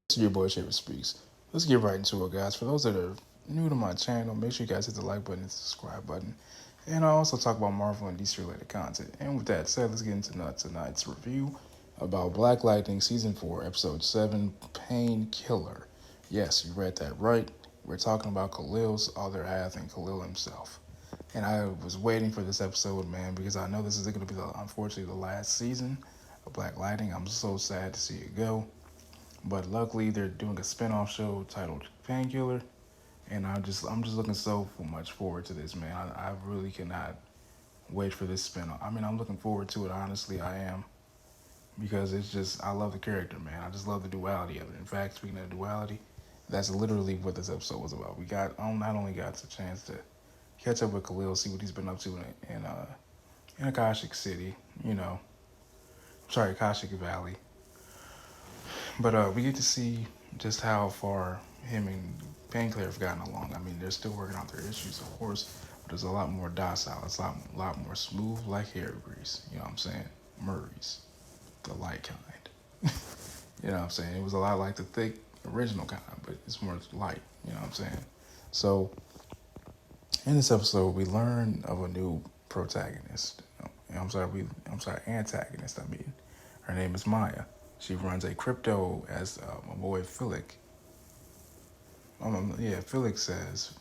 This is your boy Shaver Speaks. Let's get right into it, guys. For those that are new to my channel, make sure you guys hit the like button and the subscribe button. And I also talk about Marvel and DC related content. And with that said, let's get into tonight's review about Black Lightning Season 4, Episode 7, Painkiller. Yes, you read that right. We're talking about Khalil's other half and Khalil himself. And I was waiting for this episode, man, because I know this is going to be, unfortunately, the last season of Black Lightning. I'm so sad to see it go. But luckily, they're doing a spinoff show titled Painkiller, and I'm just looking so much forward to this, man. I really cannot wait for this spinoff. I mean, I'm looking forward to it. Honestly, I am, because it's just I love the character, man. I just love the duality of it. In fact, speaking of duality, that's literally what this episode was about. We got not only got the chance to catch up with Khalil, see what he's been up to in Akashic City, Akashic Valley. But we get to see just how far him and Painkiller have gotten along. I mean, they're still working out their issues, of course, but it's a lot more docile. It's a lot more smooth, like hair grease. You know what I'm saying? Murray's, the light kind. You know what I'm saying? It was a lot like the thick original kind, but it's more light. You know what I'm saying? So, in this episode, we learn of a new protagonist. Antagonist. I mean, her name is Maya. She runs a crypto, as my boy Philic. Philic says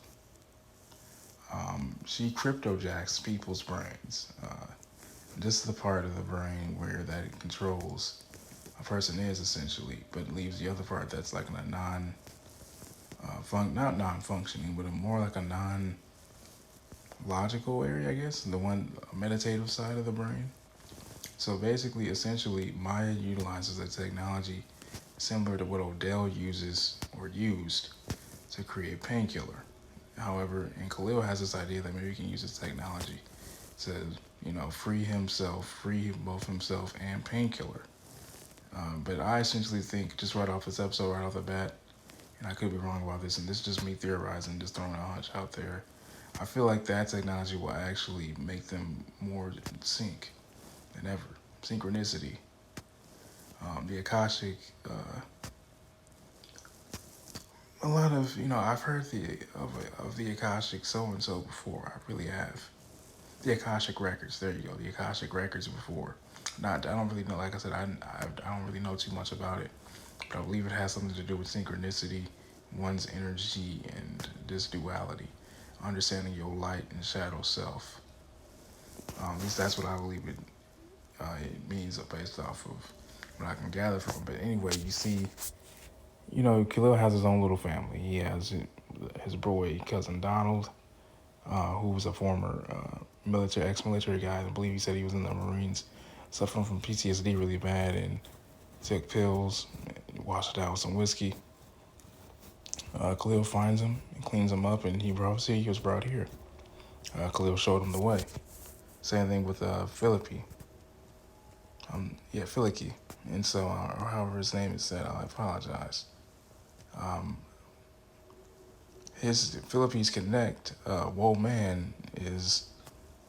she cryptojacks people's brains. This is the part of the brain where that it controls a person is essentially, but leaves the other part that's like in a not non-functioning, but more like a non-logical area, I guess. The one meditative side of the brain. So basically, essentially, Maya utilizes a technology similar to what Odell used to create Painkiller. However, and Khalil has this idea that maybe he can use this technology to, free both himself and Painkiller. But I essentially think, just right off this episode, right off the bat, and I could be wrong about this, and this is just me theorizing, just throwing a hunch out there, I feel like that technology will actually make them more in sync than ever. Synchronicity. The Akashic, a lot of, I've heard of the Akashic so-and-so before. I really have. The Akashic Records, there you go. The Akashic Records before. I don't really know, like I said, I don't really know too much about it, but I believe it has something to do with synchronicity, one's energy, and this duality. Understanding your light and shadow self. At least that's what I believe it means based off of what I can gather from it. But anyway, you see, Khalil has his own little family. He has his boy, cousin Donald, who was a former ex-military guy. I believe he said he was in the Marines, suffering from PTSD really bad, and took pills, washed it out with some whiskey. Khalil finds him and cleans him up, and he was brought here. Khalil showed him the way. Same thing with Philippi. Philicky. And so, or however his name is said, I apologize. His Philippi's Connect, Woe Man, is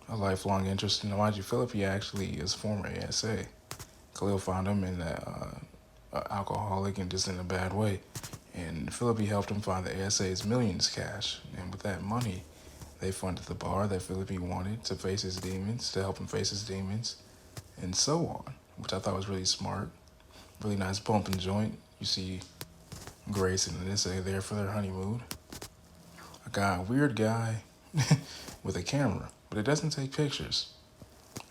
a lifelong interest. And mind you, Philippi actually is former ASA. Khalil found him in alcoholic and just in a bad way. And Philippi helped him find the ASA's millions cash. And with that money, they funded the bar that Philippi wanted to face his demons, to help him face his demons, and so on, which I thought was really smart. Really nice bumping joint. You see Grace and Anissa there for their honeymoon. A weird guy with a camera, but it doesn't take pictures.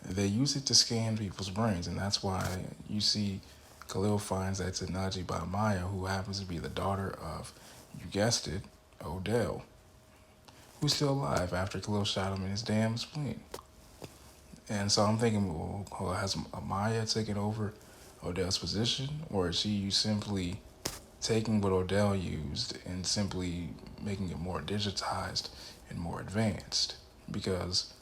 They use it to scan people's brains, and that's why you see Khalil finds that technology by Maya, who happens to be the daughter of, you guessed it, Odell, who's still alive after Khalil shot him in his damn spleen. And so I'm thinking, well, has Maya taken over Odell's position, or is she simply taking what Odell used and simply making it more digitized and more advanced? Because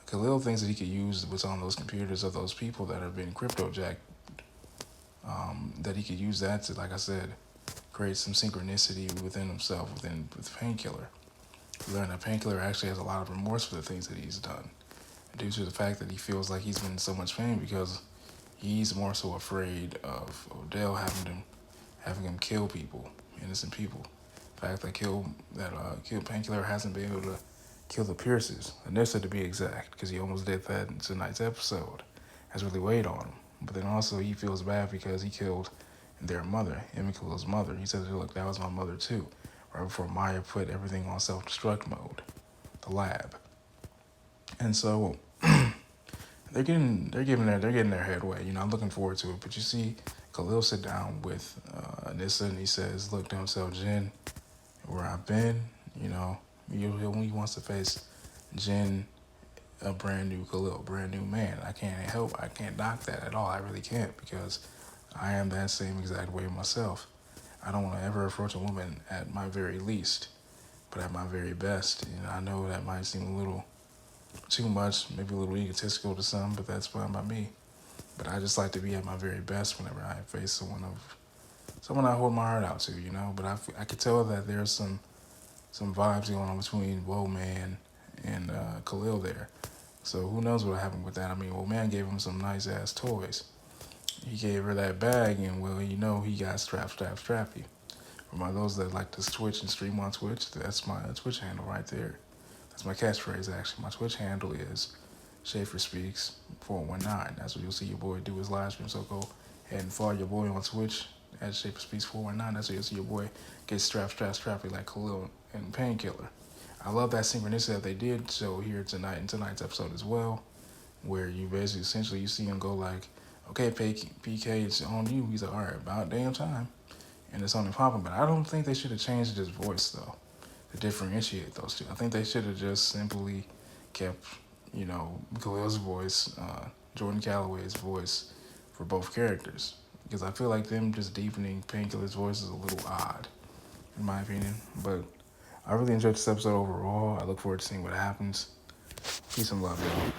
Khalil thinks that he could use what's on those computers of those people that have been cryptojacked, that he could use that to, like I said, create some synchronicity within himself, with Painkiller. We learn that Painkiller actually has a lot of remorse for the things that he's done, due to the fact that he feels like he's been in so much pain because he's more so afraid of Odell having having him kill people, innocent people. The fact that killed Painkiller hasn't been able to kill the Pierces, Anissa to be exact, because he almost did that in tonight's episode. Has really weighed on him. But then also he feels bad because he killed their mother, Khalil's mother. He said, look, that was my mother too. Right before Maya put everything on self-destruct mode, the lab. And so they're getting their headway. You know, I'm looking forward to it. But you see Khalil sit down with Anissa and he says, look, don't tell Jen where I've been. You know, he wants to face Jen, a brand new Khalil, brand new man. I can't knock that at all. I really can't, because I am that same exact way myself. I don't want to ever approach a woman at my very least, but at my very best. And I know that might seem a little too much, maybe a little egotistical to some, but that's fine by me. But I just like to be at my very best whenever I face someone I hold my heart out to, you know. But I could tell that there's some vibes going on between Woe Man and Khalil there. So who knows what happened with that? I mean, Woe Man gave him some nice ass toys. He gave her that bag, and well, you know, he got strappy. For my those that like to Twitch and stream on Twitch, that's my Twitch handle right there. That's my catchphrase, actually. My Twitch handle is Schaefer Speaks 419. That's what you'll see your boy do his live stream. So go ahead and follow your boy on Twitch at Schaefer Speaks 419. That's where you'll see your boy get strappy like Khalil and Painkiller. I love that synchronicity that they did show here tonight in tonight's episode as well, where you basically essentially you see him go like, okay, PK, it's on you. He's like, all right, about damn time. And it's on him popping. But I don't think they should have changed his voice, though, to differentiate those two. I think they should have just simply kept, you know, Khalil's voice, Jordan Calloway's voice for both characters. Because I feel like them just deepening Painkiller's voice is a little odd, in my opinion. But I really enjoyed this episode overall. I look forward to seeing what happens. Peace and love, y'all.